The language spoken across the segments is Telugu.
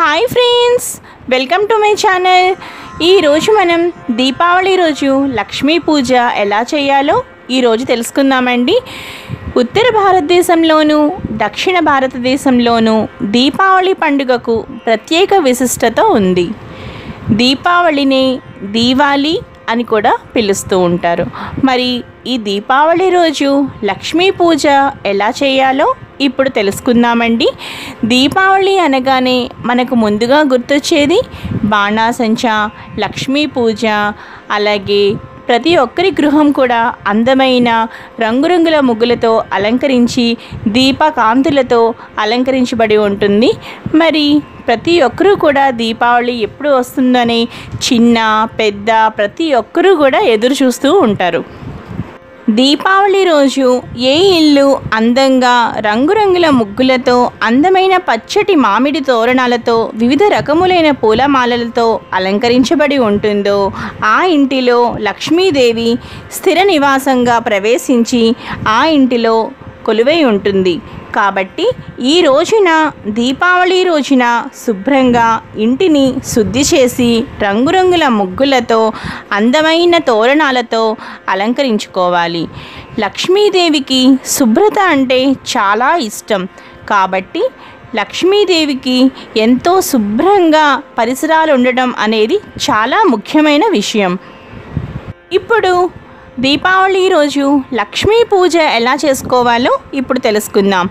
Hi friends, welcome to my channel. ఈరోజు మనం దీపావళి రోజు లక్ష్మీ పూజ ఎలా చేయాలో ఈరోజు తెలుసుకుందామండి. ఉత్తర భారతదేశంలోనూ దక్షిణ భారతదేశంలోనూ దీపావళి పండుగకు ప్రత్యేక విశిష్టత ఉంది. దీపావళిని దీవాలి అని కూడా పిలుస్తూ ఉంటారు. మరి ఈ దీపావళి రోజు లక్ష్మీ పూజ ఎలా చేయాలో ఇప్పుడు తెలుసుకుందామండి. దీపావళి అనగానే మనకు ముందుగా గుర్తొచ్చేది బాణాసంచా, లక్ష్మీ పూజ, అలాగే ప్రతి ఒక్కరి గృహం కూడా అందమైన రంగురంగుల ముగ్గులతో అలంకరించి దీపకాంతులతో అలంకరించబడి ఉంటుంది. మరి ప్రతి ఒక్కరూ కూడా దీపావళి ఎప్పుడు వస్తుందని చిన్న పెద్ద ప్రతి ఒక్కరూ కూడా ఎదురు చూస్తూ ఉంటారు. దీపావళి రోజు ఏ ఇల్లు అందంగా రంగురంగుల ముగ్గులతో, అందమైన పచ్చటి మామిడి తోరణాలతో, వివిధ రకములైన పూలమాలలతో అలంకరించబడి ఉంటుందో ఆ ఇంటిలో లక్ష్మీదేవి స్థిర నివాసంగా ప్రవేశించి ఆ ఇంటిలో కొలువై ఉంటుంది. కాబట్టి ఈ రోజున దీపావళి రోజున శుభ్రంగా ఇంటిని శుద్ధి చేసి రంగురంగుల ముగ్గులతో అందమైన తోరణాలతో అలంకరించుకోవాలి. లక్ష్మీదేవికి శుభ్రత అంటే చాలా ఇష్టం. కాబట్టి లక్ష్మీదేవికి ఎంతో శుభ్రంగా పరిసరాలు ఉండడం అనేది చాలా ముఖ్యమైన విషయం. ఇప్పుడు దీపావళి రోజు లక్ష్మీ పూజ ఎలా చేసుకోవాలో ఇప్పుడు తెలుసుకుందాం.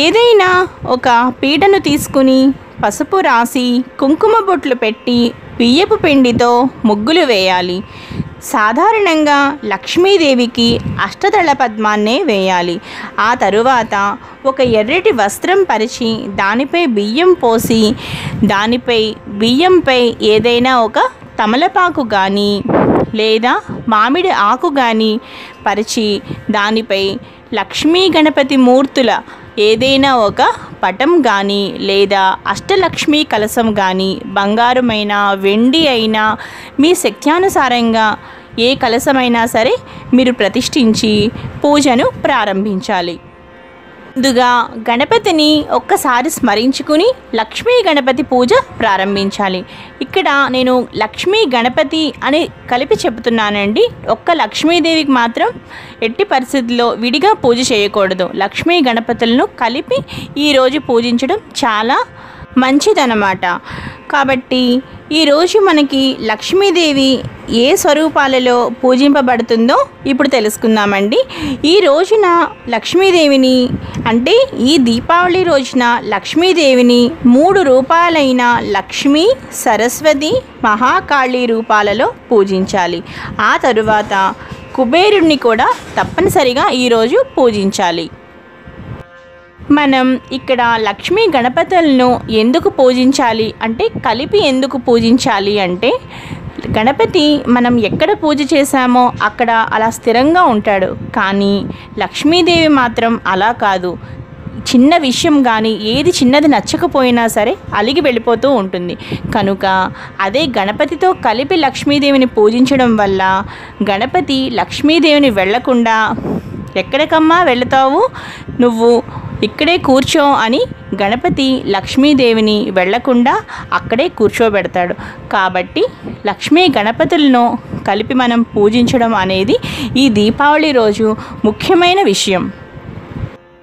ఏదైనా ఒక పీటను తీసుకుని పసుపు రాసి కుంకుమ బొట్లు పెట్టి బియ్యపు పిండితో ముగ్గులు వేయాలి. సాధారణంగా లక్ష్మీదేవికి అష్టదళ పద్మాన్నే వేయాలి. ఆ తరువాత ఒక ఎర్రటి వస్త్రం పరిచి దానిపై బియ్యం పోసి దానిపై బియ్యంపై ఏదైనా ఒక తమలపాకు కానీ లేదా మామిడి ఆకు కానీ పరిచి దానిపై లక్ష్మీ గణపతి మూర్తుల ఏదైనా ఒక పటం కానీ లేదా అష్టలక్ష్మీ కలశం కానీ బంగారమైన వెండి అయినా మీ శక్త్యానుసారంగా ఏ కలశమైనా సరే మీరు ప్రతిష్ఠించి పూజను ప్రారంభించాలి. ముందుగా గణపతిని ఒక్కసారి స్మరించుకుని లక్ష్మీ గణపతి పూజ ప్రారంభించాలి. ఇక్కడ నేను లక్ష్మీ గణపతి అని కలిపి చెబుతున్నానండి. ఒక్క లక్ష్మీదేవికి మాత్రం ఎట్టి పరిస్థితుల్లో విడిగా పూజ చేయకూడదు. లక్ష్మీ గణపతులను కలిపి ఈరోజు పూజించడం చాలా మంచిదన్నమాట. కాబట్టి ఈరోజు మనకి లక్ష్మీదేవి ఏ స్వరూపాలలో పూజింపబడుతుందో ఇప్పుడు తెలుసుకుందామండి. ఈ రోజున లక్ష్మీదేవిని అంటే ఈ దీపావళి రోజున లక్ష్మీదేవిని 3 రూపాలైన లక్ష్మీ, సరస్వతి, మహాకాళి రూపాలలో పూజించాలి. ఆ తరువాత కుబేరుణ్ణి కూడా తప్పనిసరిగా ఈరోజు పూజించాలి. మనం ఇక్కడ లక్ష్మీ గణపతులను ఎందుకు పూజించాలి అంటే కలిపి ఎందుకు పూజించాలి అంటే గణపతి మనం ఎక్కడ పూజ చేశామో అక్కడ అలా స్థిరంగా ఉంటాడు. కానీ లక్ష్మీదేవి మాత్రం అలా కాదు. చిన్న విషయం కానీ ఏది చిన్నది నచ్చకపోయినా సరే అలిగి వెళ్ళిపోతూ ఉంటుంది. కనుక అదే గణపతితో కలిపి లక్ష్మీదేవిని పూజించడం వల్ల గణపతి లక్ష్మీదేవిని వెళ్ళకుండా ఎక్కడికమ్మా వెళతావు, నువ్వు ఇక్కడే కూర్చో అని గణపతి లక్ష్మీదేవిని వెళ్లకుండా అక్కడే కూర్చోబెడతాడు. కాబట్టి లక్ష్మీ గణపతులను కలిపి మనం పూజించడం అనేది ఈ దీపావళి రోజు ముఖ్యమైన విషయం.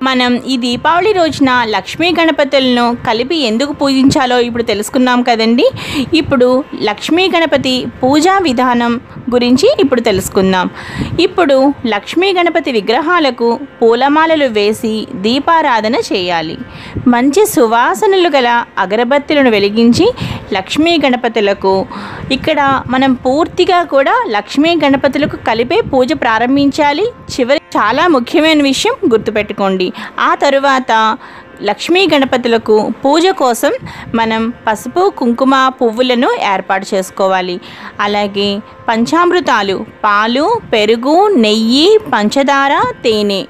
మనం ఈ దీపావళి రోజున లక్ష్మీ గణపతులను కలిపి ఎందుకు పూజించాలో ఇప్పుడు తెలుసుకున్నాం కదండి. ఇప్పుడు లక్ష్మీ గణపతి పూజా విధానం గురించి ఇప్పుడు తెలుసుకుందాం. ఇప్పుడు లక్ష్మీ గణపతి విగ్రహాలకు పూలమాలలు వేసి దీపారాధన చేయాలి. మంచి సువాసనలు గల అగరబత్తులను వెలిగించి లక్ష్మీ గణపతులకు ఇక్కడ మనం పూర్తిగా కూడా లక్ష్మీ గణపతులకు కలిపే పూజ ప్రారంభించాలి. చివరి చాలా ముఖ్యమైన విషయం గుర్తుపెట్టుకోండి. ఆ తరువాత లక్ష్మీ గణపతులకు పూజ కోసం మనం పసుపు, కుంకుమ, పువ్వులను ఏర్పాటు చేసుకోవాలి. అలాగే పంచామృతాలు పాలు, పెరుగు, నెయ్యి, పంచదార, తేనె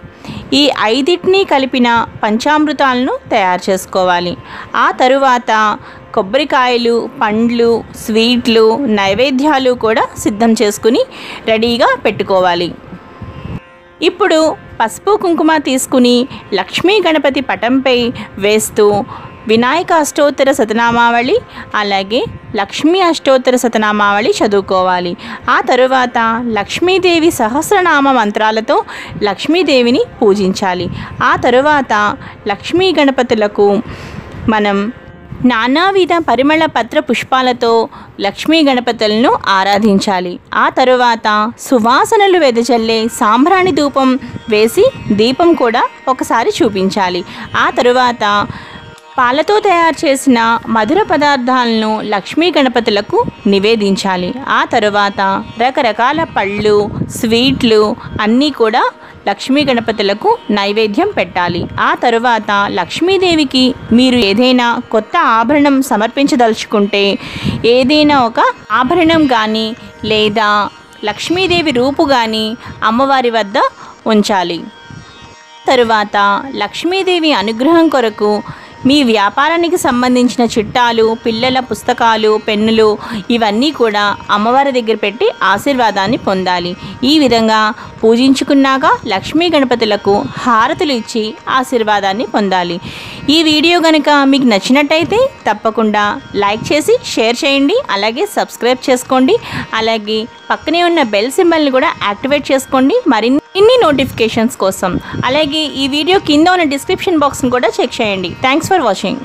ఈ 5టిని కలిపిన పంచామృతాలను తయారు చేసుకోవాలి. ఆ తరువాత కొబ్బరికాయలు, పండ్లు, స్వీట్లు, నైవేద్యాలు కూడా సిద్ధం చేసుకుని రెడీగా పెట్టుకోవాలి. ఇప్పుడు పసుపు కుంకుమ తీసుకుని లక్ష్మీ గణపతి పటంపై వేస్తూ వినాయక అష్టోత్తర శతనామావళి అలాగే లక్ష్మీ అష్టోత్తర శతనామావళి చదువుకోవాలి. ఆ తరువాత లక్ష్మీదేవి సహస్రనామ మంత్రాలతో లక్ష్మీదేవిని పూజించాలి. ఆ తరువాత లక్ష్మీ గణపతులకు మనం నానావిధ పరిమళ పత్ర పుష్పాలతో లక్ష్మీ గణపతులను ఆరాధించాలి. ఆ తరువాత సువాసనలు వెదజల్లే సాంబ్రాణి ధూపం వేసి దీపం కూడా ఒకసారి చూపించాలి. ఆ తరువాత పాలతో తయారు చేసిన మధుర పదార్థాలను లక్ష్మీ గణపతులకు నివేదించాలి. ఆ తరువాత రకరకాల పళ్ళు, స్వీట్లు అన్నీ కూడా లక్ష్మీ గణపతులకు నైవేద్యం పెట్టాలి. ఆ తరువాత లక్ష్మీదేవికి మీరు ఏదైనా కొత్త ఆభరణం సమర్పించదలుచుకుంటే ఏదైనా ఒక ఆభరణం కానీ లేదా లక్ష్మీదేవి రూపు కానీ అమ్మవారి వద్ద ఉంచాలి. తరువాత లక్ష్మీదేవి అనుగ్రహం కొరకు మీ వ్యాపారానికి సంబంధించిన చిట్టాలు, పిల్లల పుస్తకాలు, పెన్నులు ఇవన్నీ కూడా అమ్మవారి దగ్గర పెట్టి ఆశీర్వాదాన్ని పొందాలి. ఈ విధంగా పూజించుకున్నాక లక్ష్మీ గణపతులకు హారతులు ఇచ్చి ఆశీర్వాదాన్ని పొందాలి. ఈ వీడియో కనుక మీకు నచ్చినట్టయితే తప్పకుండా లైక్ చేసి షేర్ చేయండి. అలాగే సబ్స్క్రైబ్ చేసుకోండి. అలాగే పక్కనే ఉన్న బెల్ సింబల్ని కూడా యాక్టివేట్ చేసుకోండి మరిన్ని నోటిఫికేషన్స్ కోసం. అలాగే ఈ వీడియో కింద ఉన్న డిస్క్రిప్షన్ బాక్స్ని కూడా చెక్ చేయండి. Thanks for watching.